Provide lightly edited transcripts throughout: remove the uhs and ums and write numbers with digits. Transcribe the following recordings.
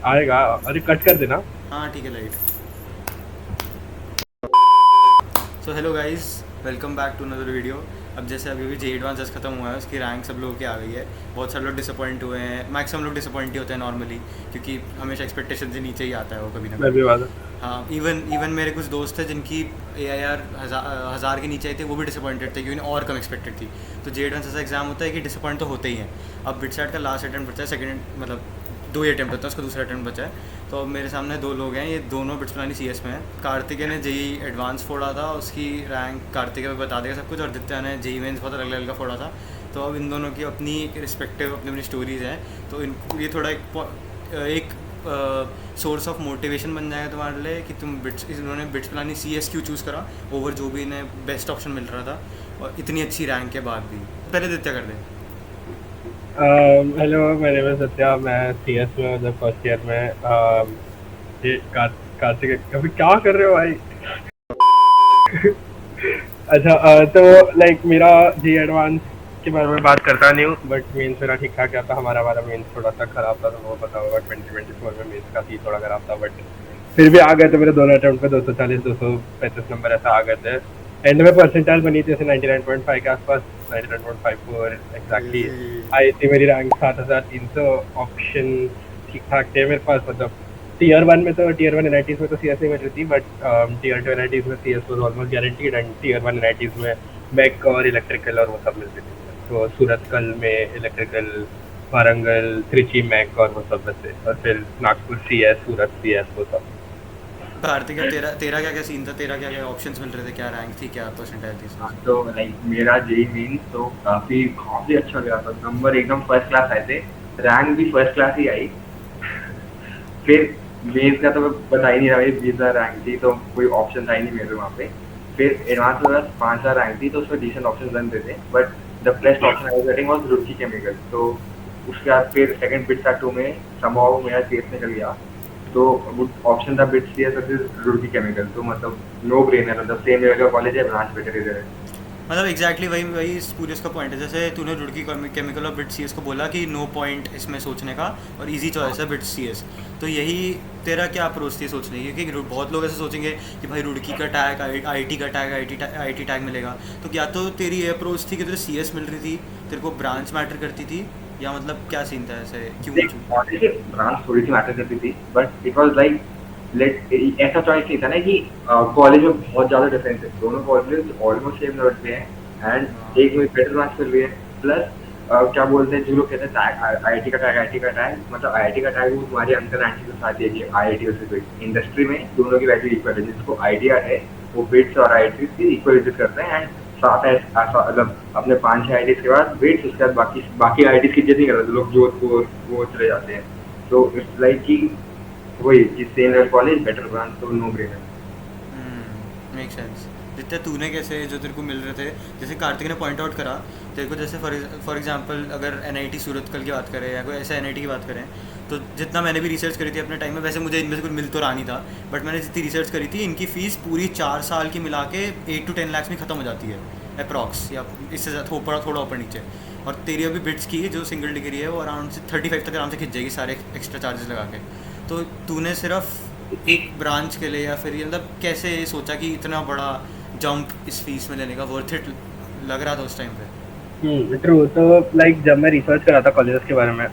आएगा। अरे कट कर देना। हाँ ठीक है light. So hello guys, welcome back to another video. अब जैसे अभी भी जे एडवांस जस्ट खत्म हुआ है, उसकी रैंक सब लोगों की आ गई है। बहुत सारे लोग डिसअपॉइंट हुए हैं, मैक्सिमम लोग डिसअपॉइंट ही होते हैं नॉर्मली, क्योंकि हमेशा एक्सपेक्टेशन से नीचे ही आता है वो कभी ना मैं कभी। भी वादा। हाँ, इवन मेरे कुछ दोस्त थे जिनकी AIR हज़ार के नीचे आई थे, वो भी डिसअपॉइंटेड थे क्योंकि उन्हें और कम एक्सपेक्टेड थी। तो जे एडवांस ऐसा एग्जाम होता है कि डिसअपॉइंट तो होते ही हैं। अब बिटसैट का लास्ट अटैम्प्ट बचा है, सेकंड मतलब 2 ही अटैम्प्ट होता है, उसका दूसरा अटैम्प्ट बचा है। तो अब मेरे सामने 2 लोग हैं, ये दोनों बिट्स प्लानी CS में हैं। कार्तिकेय ने जेई एडवांस फोड़ा था, उसकी रैंक कार्तिकेय में बता देगा सब कुछ, और दित्या ने जेई मेंस बहुत अलग अलग का फोड़ा था। तो अब इन दोनों की अपनी रिस्पेक्टिव अपनी अपनी स्टोरीज़ हैं। तो इन ये थोड़ा एक सोर्स ऑफ मोटिवेशन बन जाएगा तुम्हारे लिए कि तुम बिट्स, इन्होंने बिट्स प्लानी CS क्यों चूज़ करा ओवर जो भी इन्हें बेस्ट ऑप्शन मिल रहा था, और इतनी अच्छी रैंक के बाद भी। पहले दित्या कर दे। हेलो, मेरे में सत्या। मैं CS में जब फर्स्ट ईयर में ये कार्तिक अभी क्या कर रहे हो भाई? अच्छा, तो लाइक मेरा जी एडवांस के बारे में बात करता नहीं हूँ, बट मेंस मेरा ठीक ठाक गया था। हमारा मेंस थोड़ा सा खराब था, तो वो पता होगा 2024 में मेंस काफ़ी थोड़ा खराब था, बट फिर भी आ गए थे। मेरे दोनों अटेम्प्ट पे 240 235 नंबर ऐसा आ गए थे। एंड में परसेंटाइल बनी थी जैसे 99.5 के आसपास, 99.54 एग्जैक्टली आई थी मेरी रैंक। 7300 ऑप्शन ठीक ठाक थे मेरे पास। मतलब टीयर वन एनआईटीज में तो CS नहीं मिल रही थी, बट टीयर टू एनआईटीज में CS was almost guaranteed, and tier one NITs में मैक और इलेक्ट्रिकल और वो सब मिलती थी। तो सूरतकल में इलेक्ट्रिकल, वारंगल त्रिची मैक और वो सब में से, और फिर नागपुर CS, सूरत CS वो सब। कार्तिक, तेरा तेरा क्या क्या सीन था, तेरा क्या क्या ऑप्शंस मिल रहे थे, क्या रैंक थी, क्या परसेंटाइल थी हाँ, इसमें? तो लाइक मेरा जेई मेंस तो काफी काफी अच्छा गया था। नंबर एकदम फर्स्ट क्लास आए थे, रैंक भी फर्स्ट क्लास ही आई। फिर मेंस का तो मैं बता ही नहीं रहा, 20,000 रैंक थी तो कोई ऑप्शन था ही नहीं मेरे वहाँ पे। फिर एडवांस में बस 5,000 रैंक थी, तो उसमें डिसेंट ऑप्शन बन रहे थे, but the best option I was getting was Roorkee chemical. तो उसके बाद फिर सेकंड बिट्स टू में समहाउ मेरा CS निकल गया। तो ऑप्शन था bits CS versus Roorkee chemical, तो मतलब नो ब्रेनर, मतलब सेम लेवल का कॉलेज है, ब्रांच बेटर इधर है। मतलब एग्जैक्टली वही वही इस पूरे इसका पॉइंट है। जैसे तूने रुड़की केमिकल और बिट CS को बोला कि नो पॉइंट इसमें सोचने का, और इजी चॉइस है बिट CS। तो यही तेरा क्या अप्रोच थी सोचने की? क्योंकि बहुत लोग ऐसे सोचेंगे कि भाई रुड़की का टैग, IIT का टैग, IIT टैग मिलेगा। तो क्या तो तेरी ये अप्रोच थी कि तुझे CS मिल रही थी, तेरे को ब्रांच मैटर करती थी, या मतलब क्या सीन था, ऐसे क्यों देख, ऑनेस्टली ब्रांच थोड़ी सी मैटर करती थी, but it was like let ऐसा चॉइस नहीं था ना कि कॉलेज में बहुत ज्यादा डिफरेंस है। दोनों कॉलेज ऑलमोस्ट सेम लेवल पे हैं, एंड एक में बेटर ब्रांच मिल रही है। प्लस क्या बोलते हैं जो लोग कहते हैं टैग, IIT का टैग, IIT का टैग, मतलब IIT का टैग वो तुम्हारी अंतर आंटी के साथ है कि IIT वर्सेस बिट्स। इंडस्ट्री में दोनों की वैल्यू इक्वल है, जिसको आइडिया है वो बिट्स और IIT की इक्वल इज्जत करते हैं। एंड साथ है मतलब अपने 5-6 IITs के बाद वेट्स, उसके बाद बाकी बाकी IITs की इज्जत नहीं करते लोग, जोधपुर वो चले जाते हैं। तो इट्स लाइक कि वही कि same level college better branch, तो नो ब्रेनर। Make sense. जितना तूने कैसे जो तेरे को मिल रहे थे, जैसे कार्तिक ने पॉइंट आउट करा तेरे को, जैसे फॉर एग्जांपल अगर NIT सूरतकल की बात करें या कोई ऐसा NIT की बात करें, तो जितना मैंने भी रिसर्च करी थी अपने टाइम में, वैसे मुझे इनमें से कुछ मिल तो रहा नहीं था, बट मैंने जितनी रिसर्च करी थी, इनकी फ़ीस पूरी 4 साल की मिला के 8 to 10 लाख में ख़त्म हो जाती है अप्रॉक्स, या इससे थोड़ा ऊपर नीचे। और तेरी अभी बिट्स की जो सिंगल डिग्री है वो अराउंड से 35 तक आराम से खिंच जाएगी सारे एक्स्ट्रा चार्जेस लगा के। तो तूने सिर्फ एक ब्रांच के लिए, या फिर ये मतलब कैसे सोचा कि इतना बड़ा जंप इस फीस में लेने का वर्थ इट लग रहा था उस टाइम पे? ट्रू। तो लाइक जब मैं रिसर्च कर रहा था कॉलेजेस के बारे में,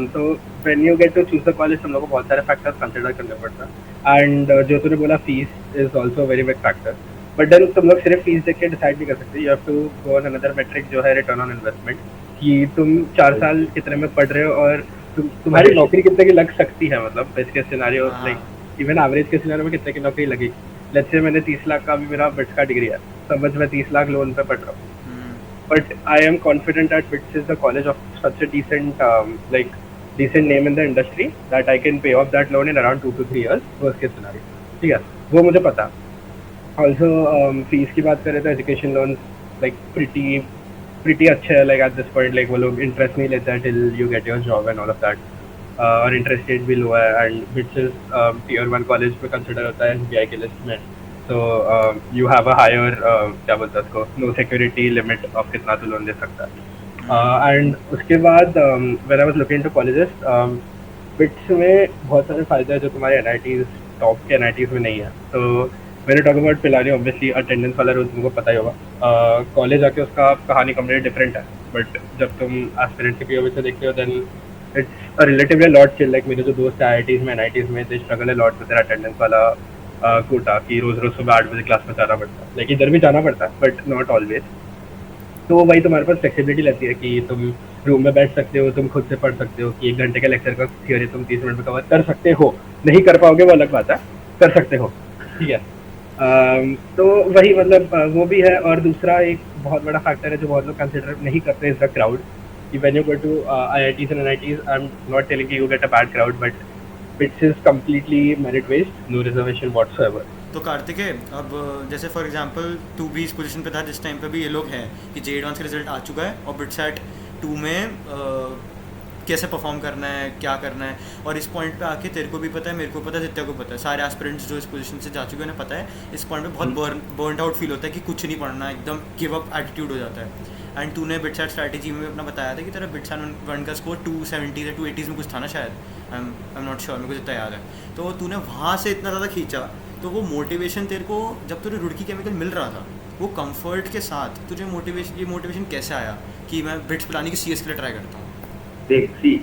तो when you get to choose the college, हम लोग को बहुत सारे फैक्टर्स कंसिडर करने पड़ता है। एंड जो तूने बोला, fees is also very big factor. But then तुम लोग सिर्फ फीस देख के डिसाइड नहीं कर सकते। You have to go on another metric, जो है रिटर्न ऑन इन्वेस्टमेंट, कि तुम 4 साल कितने में पढ़ रहे हो, और तुम्हारी नौकरी कितने की लग सकती है। मतलब बेस्ट केस सिनेरियो, हाँ लाइक इवन एवरेज के सिनेरियो में कितने की नौकरी लगेगी। लेट्स से मैंने 30 लाख का अभी मेरा बिट्स का डिग्री है, समझ मैं 30 लाख लोन पे पढ़ रहा हूँ, but I am confident that BITS is the college of such a decent, decent name in the industry that I can pay off that loan in around 2 to 3 years. Worst case scenario, ठीक है, वो मुझे पता। Also, fees की बात करें तो education loan like pretty अच्छे है। like at this point, like वो लोग इंटरेस्ट नहीं लेते हैं till you get your job and all of that. और इंटरेस्ट रेट भी लो है, and BITS is tier 1 college में कंसिडर होता है SBI के लिस्ट में। तो यू हैव अ हायर क्या बोलते हैं उसको, नो सिक्योरिटी लिमिट ऑफ कितना तो लोन दे सकता है। एंड उसके बाद when I was looking to colleges, BITS में बहुत सारे फायदे हैं जो तुम्हारे एनआईटीज, टॉप के एनआईटीज में नहीं है। तो मैंने talk about Pilani, obviously attendance वाला रूल तुमको पता ही होगा। कॉलेज आके उसका कहानी कंप्लीटली डिफरेंट है, बट जब तुम एस्पिरेंट के पीओवी से देखते हो then it's a relatively lot chill. Like मेरे जो दोस्त है आईआईटीज में, एनआईटीज में, they struggle a lot with their attendance वाला कोटा कि रोज रोज सुबह 8 बजे क्लास में जाना पड़ता है। लेकिन इधर भी जाना पड़ता है बट नॉट ऑलवेज। तो वही तुम्हारे पास फ्लेक्सिबिलिटी रहती है कि तुम रूम में बैठ सकते हो, तुम खुद से पढ़ सकते हो कि 1 घंटे के लेक्चर का थियोरी तुम 30 मिनट में कवर कर सकते हो। नहीं कर पाओगे वो अलग बात है, कर सकते हो, ठीक है। तो वही मतलब वो भी है। और दूसरा एक बहुत बड़ा फैक्टर है जो बहुत लोग कंसिडर नहीं करते, इज द क्राउड। कि when you go to IITs and NITs, I am not telling you get a bad crowd, but which is completely merit based, no reservation whatsoever. तो कार्तिक है, अब जैसे फॉर एग्जांपल तू भी इस पोजीशन पे था जिस टाइम पे भी ये लोग हैं कि जे एडवांस का रिजल्ट आ चुका है और बिटसेट 2 में कैसे परफॉर्म करना है, क्या करना है। और इस पॉइंट पे आके तेरे को भी पता है, मेरे को पता है, जित्या को पता है, सारे एस्पिरेंट्स जो इस पोजीशन से जा चुके हैं उन्हें पता है, इस पॉइंट पे बहुत बर्न आउट फील होता है कि कुछ नहीं पढ़ना, एकदम गिव अप एटीट्यूड हो जाता है। एंड तूने बिटसेट स्ट्रैटेजी में अपना बताया था कि तेरा बिटसेट 1 का स्कोर 270 या 280 में कुछ था ना शायद, आई एम नॉट श्योर, मेरे को जितना याद है। तो तूने वहाँ से इतना ज़्यादा खींचा, तो वो मोटिवेशन तेरे को जब तुझे रुड़की केमिकल मिल रहा था, वो कंफर्ट के साथ तुझे मोटिवेशन कैसे आया कि मैं बिट्स पिलाने की CS के लिए ट्राई करता हूँ? देख सी,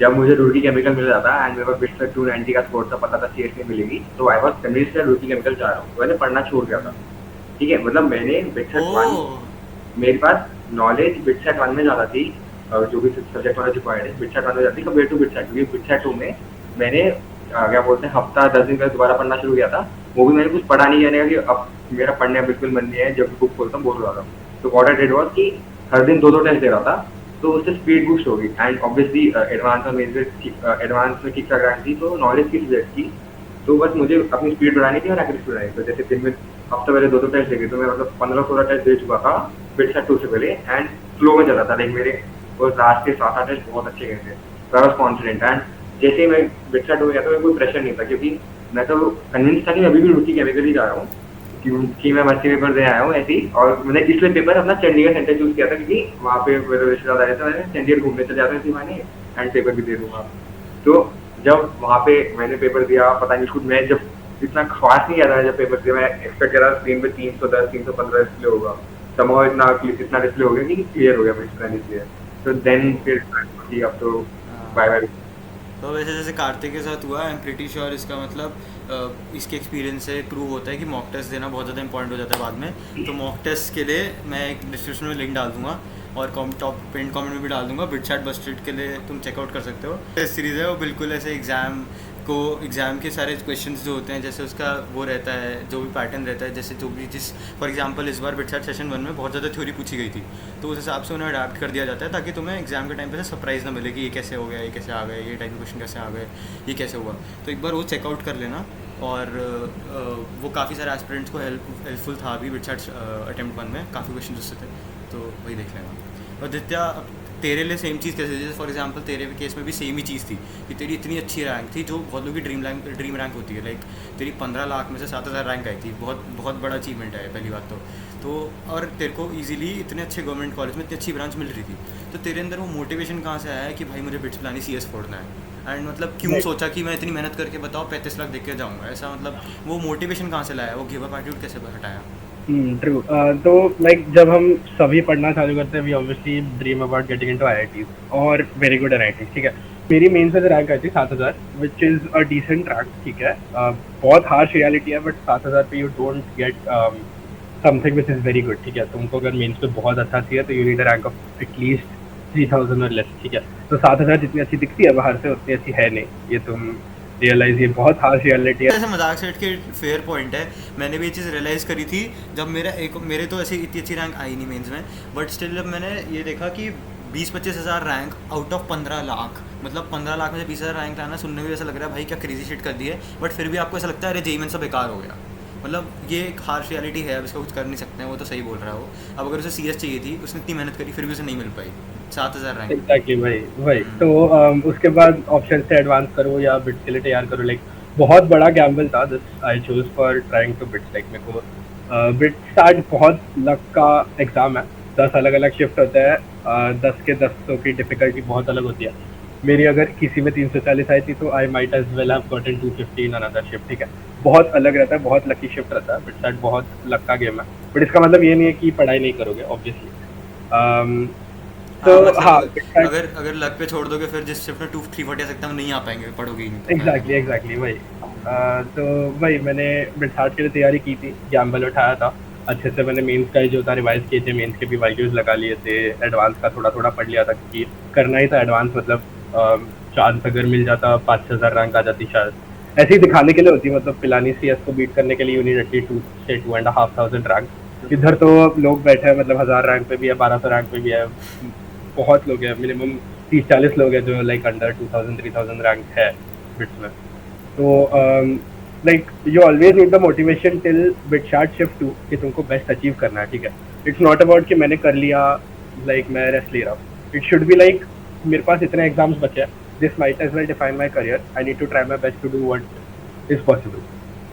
जब मुझे रुड़की केमिकल मिल रहा था एंड मेरे पास बिट्स 290 का स्कोर था, पता था CS नहीं मिलेगी, तो I was convinced that Roorkee chemical चाह रहा हूँ, तो मैंने पढ़ना छोड़ दिया था। ठीक है, मतलब मैंने बिटसेट 1, मेरे पास नॉलेज बिटसेट 1 में ज़्यादा थी, जो भी सब्जेक्ट वाला रिक्वायर्ड है बिटसेट 1 में ज़्यादा थी कंपेयर टू बिटसेट, क्योंकि बिटसेट 2 में मैंने क्या बोलते हैं हफ्ता 10 दिन पहले दोबारा पढ़ना शुरू किया था। वो भी मैंने कुछ पढ़ा नहीं, जाने का कि अब मेरा पढ़ने का बिल्कुल मन नहीं है, जब बुक खोलता हूँ बोल रहा था। तो व्हाट आई डिड वाज कि हर दिन 2-2 टेस्ट दे रहा था, तो उससे स्पीड बूस्ट होगी। एंड ऑब्वियसली एडवांस और मेन एडवांस में ठीक ठाक रैंक थी, तो नॉलेज की सब्जेक्ट की, तो बस मुझे अपनी स्पीड बढ़ानी थी और एक्यूरेसी बढ़ानी थी। तो जैसे दिन में हफ्ते पहले 2-2 टेस्ट देखे, तो मैं मतलब 15-16 टेस्ट दे चुका था बिटसेट 2 से पहले, एंड फ्लो में चला था। लाइक मेरे और लास्ट के 7-8 टेस्ट बहुत अच्छे गए थे, तो आई वाज कॉन्फिडेंट। एंड जैसे ही मैं बिटसेट हो गया था, मेरे कोई प्रेशर नहीं था, क्योंकि मैं तो कन्विंस था कि मैं अभी भी रुड़की केमिकल ही जा रहा हूँ, क्योंकि मैं मस्ती पेपर दे आया हूँ ऐसे ही। और मैंने इसलिए पेपर अपना चंडीगढ़ सेंटर चूज किया था, क्योंकि वहाँ पे मेरे रिश्तेदार आए थे, मैंने चंडीगढ़ घूमने चले जाते थे माने, एंड पेपर भी दे दूंगा। तो जब वहाँ पे मैंने पेपर दिया, पता नहीं खुद मैं जब इतना खास नहीं था, जब पेपर दिया मैं एक्सपेक्ट कर रहा था स्क्रीन पे 310 315 डिस्प्ले होगा, समझो इतना डिस्प्ले हो गया कि क्लियर हो गया मेरा डिस्प्ले। तो देन फिर अब तो बाय बाय। तो वैसे जैसे कार्तिक के साथ हुआ, आई एम प्रीटी श्योर इसका मतलब इसके एक्सपीरियंस से प्रूव होता है कि मॉक टेस्ट देना बहुत ज़्यादा इंपॉर्टेंट हो जाता है बाद में। तो मॉक टेस्ट के लिए मैं एक डिस्क्रिप्शन में लिंक डाल दूंगा और टॉप पिन कमेंट में भी डाल दूंगा। बिटसेट बस्टेड के लिए तुम चेकआउट कर सकते हो। टेस्ट सीरीज़ है वो बिल्कुल ऐसे एग्ज़ाम के सारे क्वेश्चंस जो होते हैं, जैसे उसका वो रहता है, जो भी पैटर्न रहता है, जैसे जो भी फॉर एग्जांपल इस बार बिटसेट सेशन 1 में बहुत ज़्यादा थ्योरी पूछी गई थी, तो उस हिसाब से उन्हें अडाप्ट कर दिया जाता है ताकि तुम्हें एग्जाम के टाइम पे सरप्राइज़ ना मिले कि ये कैसे हो गया, ये कैसे आ गए, ये टाइप के क्वेश्चन कैसे आ गए, ये कैसे हुआ। तो एक बार वो चेकआउट कर लेना। और वो काफ़ी सारे एस्पिरेंट्स को हेल्पफुल था अभी बिटसेट अटेम्प्ट 1 में, काफ़ी क्वेश्चन उससे थे, तो वही देख लेना। और दित्या, तेरे लिए सेम चीज़ कैसे, जैसे फॉर एग्जांपल तेरे केस में भी सेम ही चीज़ थी कि तेरी इतनी अच्छी रैंक थी जो बहुत लोगों की ड्रीम रैंक होती है। लाइक तेरी 15 लाख में से 7,000 रैंक आई थी, बहुत बड़ा अचीवमेंट है पहली बात तो और तेरे को इजीली इतने अच्छे गवर्नमेंट कॉलेज में इतनी अच्छी ब्रांच मिल रही थी, तो तेरे अंदर वो मोटिवेशन कहाँ से आया है कि भाई मुझे बिट्स पिलानी CS फोड़ना है? एंड मतलब क्यों सोचा कि मैं इतनी मेहनत करके बताओ 35 लाख देख के जाऊँगा, ऐसा मतलब वो मोटिवेशन कहाँ से लाया, वो गिव अप एटीट्यूड कैसे हटाया? ट्रू। तो लाइक जब हम सभी पढ़ना चालू करते हैं, we obviously dream about getting into IITs और वेरी गुड NITs, ठीक है। मेरी मेन से रैंक आई थी 7,000, which is a decent rank, ठीक है। बहुत हार्श रियलिटी है, बट 7,000 पे you don't get something which is very good, ठीक है। तुमको अगर मेन्स पे बहुत अच्छा चाहिए तो you need a rank of at least 3,000 और लेस, ठीक है। तो 7,000 जितनी अच्छी दिखती है बाहर से उतनी अच्छी है नहीं, ये तुम रियलाइज, ये बहुत हार्श रियलिटी है। ऐसे मजाक सेट के फेयर पॉइंट है, मैंने भी ये चीज़ रियलाइज़ करी थी जब मेरे तो ऐसी इतनी अच्छी रैंक आई नहीं मेंस में, बट स्टिल जब मैंने ये देखा कि 20-25 हज़ार रैंक आउट ऑफ 15 लाख, मतलब 15 लाख में से 20,000 रैंक लाना सुनने में ऐसा लग रहा है भाई क्या क्रेजी शिट कर दी है, बट फिर भी आपको ऐसा लगता है अरे जेईई मेंस सब बेकार हो गया। मतलब ये एक हार्श रियलिटी है, अब इसका कुछ कर नहीं सकते हैं, वो तो सही बोल रहा है वो। अब अगर उसे CS चाहिए थी, उसने इतनी मेहनत करी, फिर भी उसे नहीं मिल पाई 7,000 रैंक। एग्जैक्टली वही। तो उसके बाद ऑप्शन से एडवांस करो या बिट्स के लिए तैयार करो। लाइक बहुत बड़ा गैम्बल था this I choose for trying to BITS like मेरे को बिट स्टार्ट बहुत लक का एग्जाम है 10 अलग अलग शिफ्ट होते हैं 10 के 10 की डिफिकल्टी बहुत अलग होती है मेरी अगर किसी में 340 आई थी तो I might as well have gotten 250 in another shift ठीक है बहुत अलग रहता है बहुत लकी शिफ्ट रहता है बिट स्टार्ट बहुत लक का गेम है बट इसका मतलब ये नहीं है कि पढ़ाई नहीं करोगे ऑब्वियसली तो हाँ मतलब हाँ अगर अगर लक पे छोड़ दोगे फिर जिस शिफ्ट में 2 340 आ सकता है वो नहीं आ पाएंगे, पढ़ोगे ही नहीं तो एग्जैक्टली एग्जैक्टली वही तो वही मैंने बिटसाट के लिए तैयारी की थी गैम्बल उठाया था अच्छे से मैंने मेंस का ही जो था रिवाइज किए थे मेंस के भी वैल्यूज लगा लिए थे एडवांस का थोड़ा थोड़ा पढ़ लिया था क्योंकि करना ही था एडवांस मतलब चांस अगर मिल जाता 5,000 रैंक आ जाती शायद ऐसे ही दिखाने के लिए होती मतलब पिलानी सी को बीट करने के लिए यूनिट एटलीस्ट 2 से 2,500 रैंक इधर तो लोग बैठे हैं मतलब 1,000 रैंक पे भी है 1,200 रैंक पे भी है बहुत लोग हैं मिनिमम 30-40 लोग हैं जो लाइक अंडर 2,000-3,000 रैंक है बिट्स में तो like you always need the motivation till bit short shift 2 कि तुमको बेस्ट अचीव करना है ठीक है इट्स नॉट अबाउट कि मैंने कर लिया लाइक मैं रेस्ट ले रहा हूँ इट शुड बी लाइक मेरे पास इतने एग्जाम्स बचे हैं this might as well define my career I need to try my best to do what is possible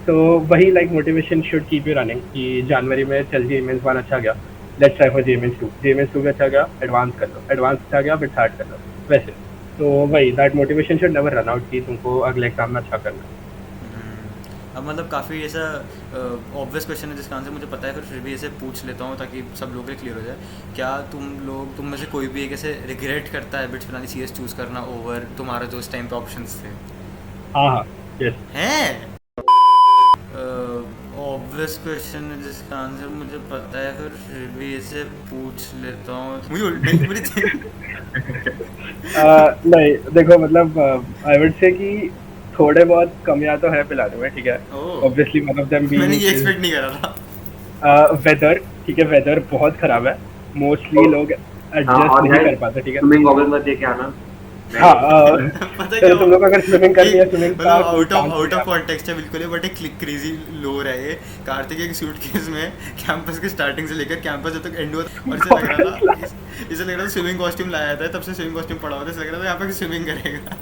तो वही like motivation should keep you running कि जनवरी में चल जी मेंस 1 अच्छा गया लेट्स ट्राई फॉर जेएमएस 2 भी अच्छा गया एडवांस कर लो एडवांस अच्छा गया बिट हार्ड कर लो वैसे तो वही that motivation should never run out कि तुमको अगले एग्जाम में अच्छा करना है अब मतलब काफ़ी ऐसा ऑब्वियस क्वेश्चन है जिसका आंसर मुझे पता है फिर भी ऐसे पूछ लेता हूँ ताकि सब लोग के क्लियर हो जाए क्या तुम में से कोई भी एक ऐसे रिग्रेट करता है बिट्स पिलानी CS चूज़ करना ओवर तुम्हारा जो उस टाइम पे ऑप्शंस थे हाँ हाँ यस हैं ऑब्वियस क्वेश्चन है जिसका आंसर मुझे पता है फिर भी ऐसे पूछ लेता हूँ मुझे उल्टी नहीं देखो मतलब आई वुड से कि थोड़े बहुत कमियां तो है पिलाने में ठीक है ऑब्वियसली वन ऑफ देम मैंने ये एक्सपेक्ट नहीं करा था वेदर ठीक है वेदर बहुत खराब है मोस्टली लोग एडजस्ट नहीं कर पाते ठीक है स्विमिंग गॉगल मत लेके आना हाँ पता तो तुम लोग अगर स्विमिंग करनी है स्विमिंग का मतलब आउट ऑफ कॉन्टेक्स्ट है बिल्कुल है बट एक क्रेजी लोर है ये कार्तिक एक सूटकेस में कैंपस के स्टार्टिंग से लेकर कैंपस जब तक एंड हुआ और इसे लग रहा था स्विमिंग कॉस्ट्यूम लाया था तब से स्विमिंग कॉस्ट्यूम पड़ा हुआ था लग रहा था यहाँ पे स्विमिंग करेगा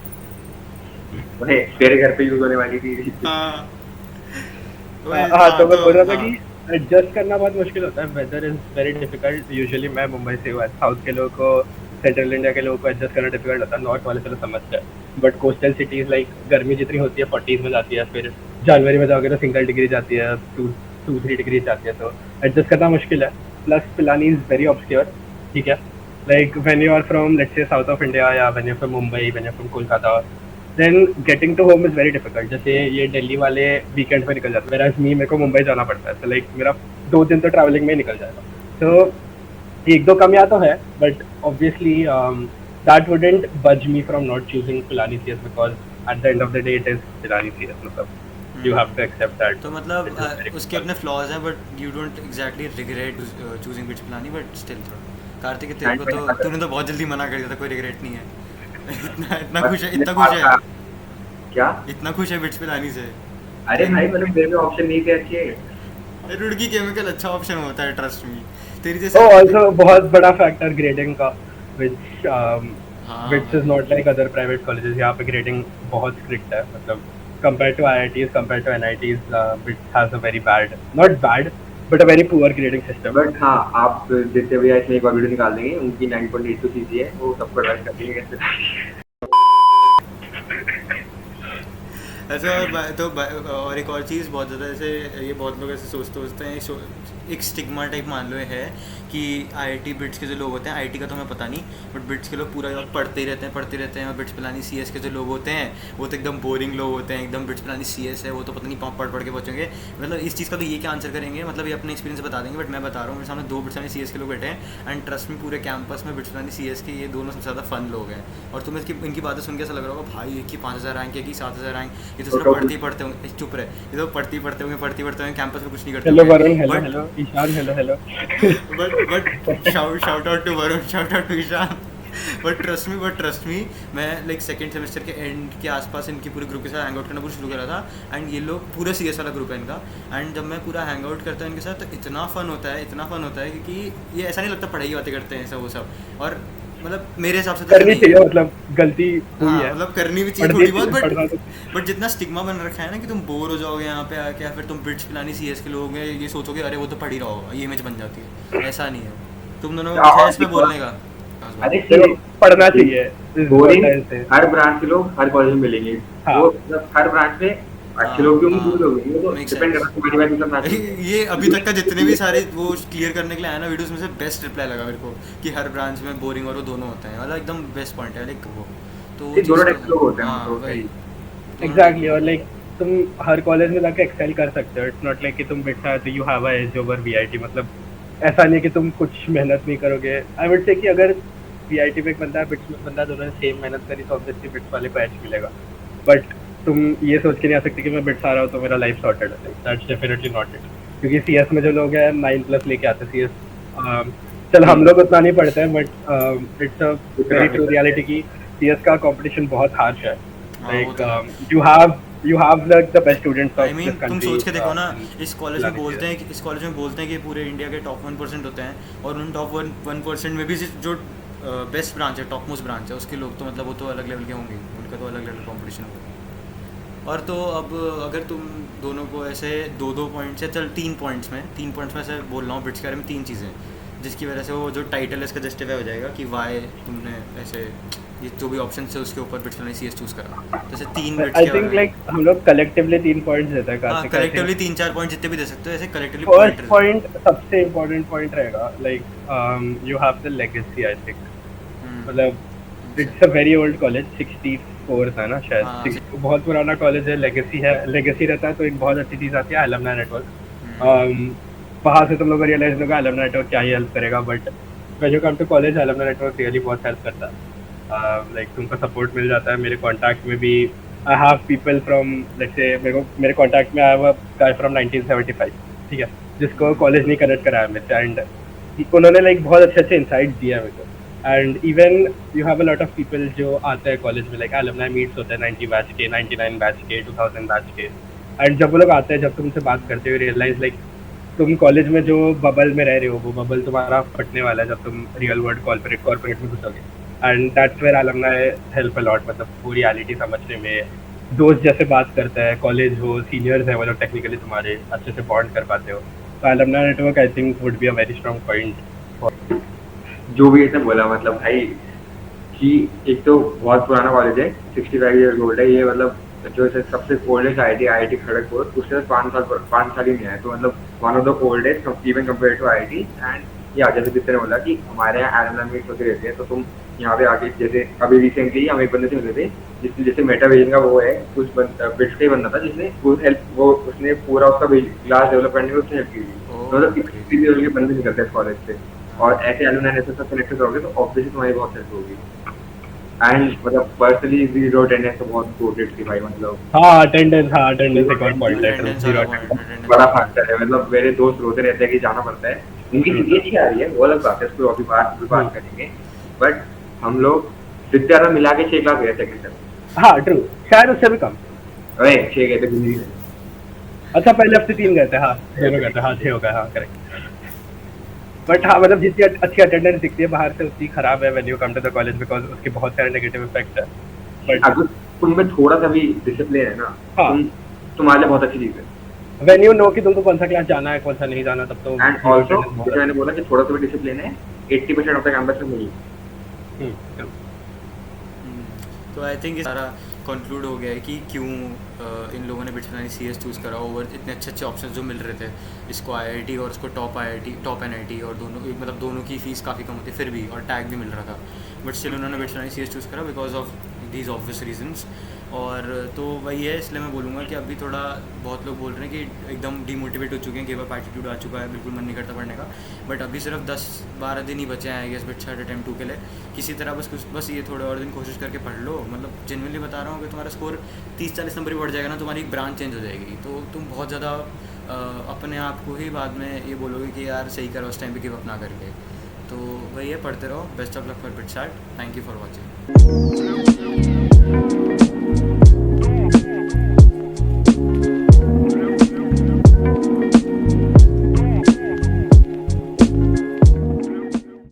तेरे घर पे यूज होने वाली थी हाँ तो मैं बोल रहा था कि एडजस्ट करना बहुत मुश्किल होता है weather is very difficult usually मैं मुंबई से हुआ साउथ के लोगों को सेंट्रल इंडिया के लोगों को एडजस्ट करना डिफिकल्ट होता है नॉर्थ वाले चलो समझते हैं बट कोस्टल सिटीज लाइक गर्मी जितनी होती है 40s में जाती है फिर जनवरी में जाओगे तो सिंगल डिग्री जाती है 2-3 डिग्री जाती है तो एडजस्ट करना मुश्किल है plus Pilani is very obscure ठीक है like when you are from let's say south of India या when you from Mumbai when you from Kolkata then getting to home is very difficult जैसे ये दिल्ली वाले वीकेंड पे निकल जाते हैं मेरे को मुंबई जाना पड़ता है तो लाइक मेरा 2 दिन तो ट्रैवलिंग में ही निकल जाएगा तो 1-2 कमियां तो है but obviously that wouldn't bug me from not choosing Pilani CS because at the end of the day it is Pilani CS मतलब you have to accept that तो मतलब उसके अपने फ्लॉज हैं but you don't exactly regret choosing BITS Pilani but still थोड़ा कार्तिक तेरे को तो तूने तो बहुत जल्दी मना कर दिया था कोई रिग्रेट नहीं है इतना खुश है क्या इतना खुश है बिट्स पिलानी से अरे भाई मतलब मेरे में ऑप्शन नहीं थे अच्छे रुड़की केमिकल अच्छा ऑप्शन होता है ट्रस्ट मी तेरी oh जैसे also बहुत बड़ा फैक्टर ग्रेडिंग का which is not like other private colleges यहाँ पे grading बहुत strict है मतलब compared to IITs compared to NITs which has a very bad not bad but a very poor grading system but हाँ आप जितने भी इसमें एक और वीडियो निकाल देंगे उनकी 9.82 CC है वो सबको एडवाइस कर देंगे कैसे ऐसा तो और एक और चीज़ बहुत ज़्यादा ऐसे ये बहुत लोग ऐसे सोचते हैं एक स्टिग्मा टाइप मान लो है कि IIT बिट्स के जो लोग होते हैं IIT का तो हमें पता नहीं बट बिट्स के लोग पूरा पढ़ते ही रहते हैं और बिट्स पिलानी CS के जो लोग होते हैं वो तो एकदम बोरिंग लोग होते हैं एकदम बिट्स पिलानी CS है वो तो पता नहीं पढ़ के पहुँचेंगे मतलब इस चीज़ का तो ये क्या आंसर करेंगे मतलब ये अपने एक्सपीरियंस बता देंगे बट मैं बता रहा हूँ मेरे सामने 2 बिट्स पिलानी CS के लोग बैठे हैं एंड ट्रस्ट में पूरे कैंपस में बिट्स पिलानी CS के ये दोनों सबसे ज़्यादा फन लोग हैं और तुम्हें इनकी बातें सुन के ऐसा लग रहा होगा भाई एक की 5,000 रैंक है कि 7,000 रैंक ये तो सिर्फ पढ़ते होंगे चुप रहे ये तो पढ़ते होंगे कैंपस में कुछ नहीं करते hello Varun hello Ishaan hello but shout out to Varun, shout out to Ishaan but trust me मैं लाइक सेकेंड सेमेस्टर के एंड के आसपास इनकी पूरे ग्रुप के साथ हैंग आउट करना पूरा शुरू करा था एंड ये लोग पूरा CS वाला ग्रुप है इनका एंड जब मैं पूरा हैंग आउट करता हूँ इनके साथ तो इतना फ़न होता है क्योंकि ये ऐसा नहीं लगता पढ़ाई बातें करते हैं सब वो सब और मतलब मेरे हिसाब से तो करनी नहीं चाहिए, है। मतलब गलती हुई हाँ है, मतलब करनी भी चाहिए पढ़नी थोड़ी बहुत, चाहिए, पढ़ना तो बट जितना स्टिग्मा बन रखा है ना कि तुम बोर हो जाओगे यहाँ पे आके, या फिर तुम बिट्स पिलानी सीएस के लोग हैं, ये सोचोगे अरे वो तो पढ़ ही रहा होगा, ये इमेज बन जाती है। ऐसा नहीं है। तुम दोनों में कुछ है और इसमें बोलने का खास अरे बात? देखो पढ़ना चाहिए इस बोरिंग टाइम से। हर ब्रांच के लोग हर कॉलेज में मिलेंगे। हाँ वो मतलब हर ब्रांच में अच्छे हाँ लोग भी होंगे, बुरे हाँ, लोग भी होंगे, वो तो मेक डिपेंड सेंस। करता है तुम्हारी वाइफ मतलब मैच होती है। ये अभी तक का जितने भी सारे वो क्लियर करने के लिए आया ना वीडियोस में से बेस्ट रिप्लाई लगा मेरे को, कि हर ब्रांच में बोरिंग और वो दोनों होते हैं, मतलब एकदम बेस्ट पॉइंट है लाइक वो। तो वो ये दोनों चीज़ तो टाइप के है। लोग होते हैं हाँ मतलब वही, सही। दोनों टाइप एग्जैक्टली, के और लोग। लाइक तुम हर कॉलेज में जाके एक्सेल कर सकते हो। इट्स नॉट लाइक कि तुम बिट्स तो you have a edge over VIT, मतलब ऐसा नहीं है कि तुम कुछ मेहनत नहीं करोगे। आई वुड से कि अगर वीआईटी में एक बंदा है, बिट्स में एक बंदा है, दोनों ने सेम मेहनत करी तो ऑब्वियसली बिट्स वाले को एज मिलेगा। बट तुम ये सोच के नहीं आ सकते कि मैं बिट्स आ रहा हूँ तो मेरा लाइफ सॉर्टेड है, दैट्स डेफिनेटली नॉट इट। क्योंकि सीएस में जो लोग हैं 9+ लेके आते हैं सीएस। चल हम लोग उतना नहीं पढ़ते हैं, but it's a very true reality की सीएस का कंपटीशन बहुत हार्श है। हाँ वो लाइक तो है। you have like the best students I of mean this तुम country सोच के देखो ना, in इस कॉलेज में Islamic बोलते year. हैं कि इस कॉलेज में बोलते हैं कि पूरे इंडिया के टॉप 1% होते हैं, और उन टॉप 1% में भी जो बेस्ट ब्रांच है, टॉप मोस्ट ब्रांच है, उसके लोग तो मतलब वो तो अलग लेवल के होंगे, उनका तो अलग लेवल कॉम्पिटिशन होगा। और तो अब अगर तुम दोनों को ऐसे 2-2 पॉइंट्स या चल 3 पॉइंट्स में ऐसे बोल रहा हूँ बिट्स के बारे में 3 चीज़ें जिसकी वजह से वो जो टाइटल है इसका जस्टिफाई हो जाएगा कि वाई तुमने ऐसे ये जो भी ऑप्शन है उसके ऊपर बिट्स वाले सीएस चूज़ करा। जैसे 3 बिट्स I के think बारे में। like हम लोग collectively 3 points देते हैं हाँ Kartik. I collectively think 3-4 point जितने भी दे सकते हो, ऐसे कलेक्टिवली first पॉइंट। point सबसे important point रहेगा, like you have the legacy I think। मतलब it's a very old college, 64 था ना शायद, हाँ, बहुत पुराना कॉलेज है, लेगेसी है। लेगेसी रहता है तो एक बहुत अच्छी चीज़ आती है alumni network। वहाँ से तुम लोग को रियलाइज होगा alumni network क्या ही हेल्प करेगा, but when you come to college alumni network really बहुत हेल्प करता है। लाइक तुमको सपोर्ट मिल जाता है। मेरे कॉन्टैक्ट में भी आई हैव पीपल फ्रॉम, जैसे मेरे कॉन्टैक्ट में आया हुआ गाय फ्रॉम 1975, ठीक है, जिसको कॉलेज नहीं कनेक्ट कराया मेरे से, एंड उन्होंने लाइक बहुत अच्छे अच्छे इंसाइट दिया मेरे को। And even you have a lot of people जो आते हैं कॉलेज में, लाइक एलुमनाई मीट्स होते हैं 90 बैच के, 99 बैच के, 2000 बैच के। एंड जब वो लोग आते हैं, जब तुमसे बात करते हो रियलाइज लाइक तुम कॉलेज में जो बबल में रह रहे हो वो बबल तुम्हारा फटने वाला है जब तुम रियल वर्ल्ड कॉर्पोरेट में घुसोगे। And that's where alumni help a lot, मतलब वो रियलिटी समझने में। दोस्त जैसे बात करता है, कॉलेज हो, सीनियर्स है वो लोग टेक्निकली तुम्हारे अच्छे से बॉन्ड कर पाते हो। तो alumni network I think would be a very strong point. जो भी इसने बोला मतलब भाई कि एक तो बहुत पुराना कॉलेज है, 65 ईयर्स ओल्ड है ये, मतलब जो इसे सबसे ओल्डेस्ट आईआईटी खड़गपुर, उससे 5 साल ही नहीं है, तो मतलब one of the oldest even compare to IIT. And या जैसे जितने ने बोला कि हमारे यहाँ एलुमनाई मीट्स होती रहती है, तो तुम यहाँ पे आके, जैसे अभी रिसेंटली हम एक बंदे से मिले थे जिसने, जैसे मेटा विजन का वो है, उस बिट्स का ही बंदा था जिसने उसने पूरा उसका क्लास डेवलप करने में उसने हेल्प की थी। तो मतलब इतनी लेवल के बंदे निकलते हैं कॉलेज से, और ऐसे एलुमनाई नेटवर्क से कनेक्टेड रहोगे तो ऑब्वियसली तुम्हारी बहुत हेल्प होगी। एंड मतलब पर्सनली जीरो अटेंडेंस तो बहुत इम्पोर्टेंट थी भाई, मतलब हाँ अटेंडेंस एक और पॉइंट है। Attendance जीरो वाला अटेंडेंस point, बड़ा attendance फैक्टर है। मतलब मेरे दोस्त रोते रहते हैं कि जाना पड़ता है, उनकी स्थिति अच्छी आ रही है, वो अलग बात है, उसको अभी बात करेंगे। बट हम लोग जितने ज़्यादा मिला के 6 क्लास गए सेकंड तक। हाँ ट्रू, शायद उससे भी कम। अरे 6 गए थे जिंदगी में। अच्छा पहले हफ्ते 3 गए थे, हाँ दोनों गए थे, हाँ 6 हो गए, हाँ करेक्ट। बट हाँ मतलब जितनी अच्छी अटेंडेंस दिखती है बाहर से उतनी खराब है when you come to the college, because उसके बहुत सारे नेगेटिव इफेक्ट है। बट अगर तुम में थोड़ा सा भी डिसिप्लिन है ना, हाँ। तुम्हारे लिए बहुत अच्छी चीज़ है। व्हेन यू नो कि तुमको कौन सा क्लास जाना है कौन सा नहीं जाना, तब तो एंड ऑल्सो जैसे मैंने बोला कि थोड़ा सा भी डिसिप्लिन है, 80% ऑफ द कैंपस में मिली। तो आई थिंक सारा कंक्लूड हो गया है कि क्यों इन लोगों ने बिट्स पिलानी सीएस चूज़ करा ओवर इतने अच्छे अच्छे ऑप्शन जो मिल रहे थे इसको, आईआईटी और उसको टॉप एनआईटी, और दोनों मतलब दोनों की फ़ीस काफ़ी कम होती फिर भी, और टैग भी मिल रहा था, बट स्टिल उन्होंने बिट्स पिलानी सीएस चूज़ करा because of these obvious reasons. और तो वही है, इसलिए मैं बोलूँगा कि अभी थोड़ा बहुत लोग बोल रहे हैं कि एकदम डिमोटिवेट हो चुके हैं, गिव अप एटीट्यूड आ चुका है, बिल्कुल मन नहीं करता पढ़ने का। बट अभी सिर्फ 10-12 दिन ही बचे हैं आई गेस बिट्स अटेम्प्ट 2 के लिए। किसी तरह बस ये थोड़े और दिन कोशिश करके पढ़ लो, मतलब जेन्युइनली बता रहा हूँ कि तुम्हारा स्कोर 30-40 नंबर ही बढ़ जाएगा ना, तुम्हारी एक ब्रांच चेंज हो जाएगी, तो तुम बहुत ज़्यादा अपने आप को ही बाद में ये बोलोगे कि यार सही करो उस टाइम पे गिव अप ना करके। तो वही है, पढ़ते रहो, best of luck for bits. Thank you for watching.